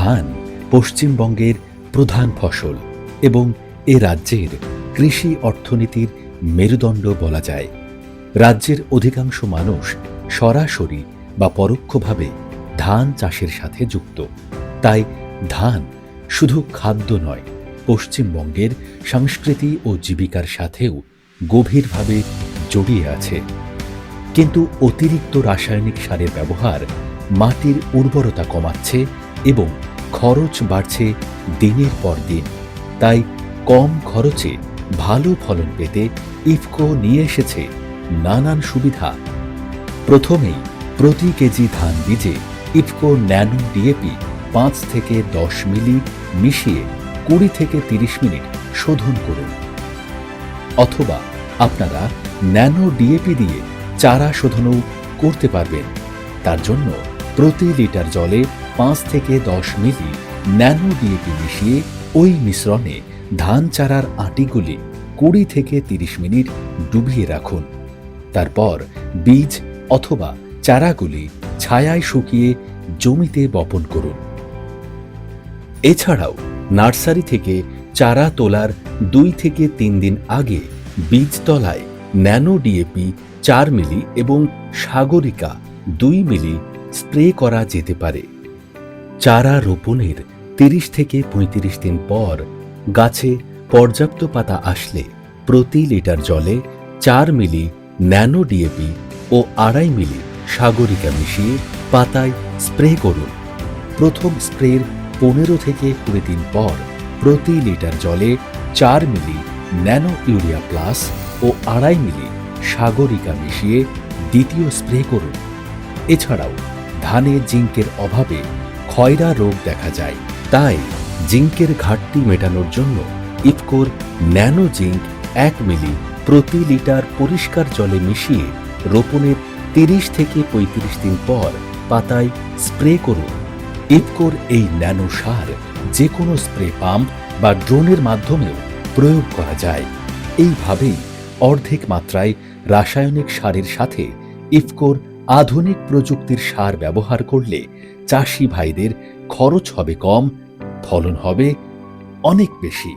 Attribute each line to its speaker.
Speaker 1: ধান পশ্চিমবঙ্গের প্রধান ফসল এবং এ রাজ্যের কৃষি অর্থনীতির মেরুদণ্ড বলা যায়। রাজ্যের অধিকাংশ মানুষ সরাসরি বা পরোক্ষভাবে ধান চাষের সাথে যুক্ত। তাই ধান শুধু খাদ্য নয়, পশ্চিমবঙ্গের সংস্কৃতি ও জীবিকার সাথেও গভীরভাবে জড়িয়ে আছে। কিন্তু অতিরিক্ত রাসায়নিক সারের ব্যবহার মাটির উর্বরতা কমাচ্ছে এবং খরচ বাড়ছে দিনের পর দিন। তাই কম খরচে ভালো ফলন পেতে ইফকো নিয়ে এসেছে নানান সুবিধা। প্রথমেই প্রতি কেজি ধান বীজে ইফকো ন্যানো ডিএপি 5 থেকে 10 মিলি মিশিয়ে 20 থেকে 30 মিনিট শোধন করুন। অথবা আপনারা ন্যানো ডিএপি দিয়ে চারা শোধনও করতে পারবেন। তার জন্য প্রতি লিটার জলে 5 থেকে 10 মিলি ন্যানো ডিএপি মিশিয়ে ওই মিশ্রণে ধান চারার আটিগুলি 20 থেকে 30 মিনিট ডুবিয়ে রাখুন। তারপর বীজ অথবা চারাগুলি ছায়ায় শুকিয়ে জমিতে বপন করুন। এছাড়াও নার্সারি থেকে চারা তোলার 2 থেকে 3 দিন আগে বীজতলায় ন্যানো ডিএপি 4 মিলি এবং সাগরিকা 2 মিলি স্প্রে করা যেতে পারে। চারা রোপণের 30 থেকে 35 দিন পর গাছে পর্যাপ্ত পাতা আসলে প্রতি লিটার জলে 4 মিলি ন্যানো ডিএপি ও 2.5 মিলি সাগরিকা মিশিয়ে পাতায় স্প্রে করুন। প্রথম স্প্রের 15 থেকে 20 দিন পর প্রতি লিটার জলে 4 মিলি ন্যানো ইউরিয়া প্লাস ও 2.5 মিলি সাগরিকা মিশিয়ে দ্বিতীয় স্প্রে করুন। এছাড়াও ধানে জিঙ্কের অভাবে ক্ষয়রা রোগ দেখা যায়, তাই জিঙ্কের ঘাটতি মেটানোর জন্য ইফকোর ন্যানো জিঙ্ক 1 মিলি প্রতি লিটার পরিষ্কার জলে মিশিয়ে রোপণের 30 থেকে 35 দিন পর পাতায় স্প্রে করুন। ইফকোর এই ন্যানো সার যে কোনো স্প্রে পাম্প বা ড্রোনের মাধ্যমেও প্রয়োগ করা যায়। এইভাবেই অর্ধেক মাত্রায় রাসায়নিক সারের সাথে ইফকোর আধুনিক প্রযুক্তির সার ব্যবহার করলে চাষি ভাইদের খরচ হবে কম, ফলন হবে অনেক বেশি।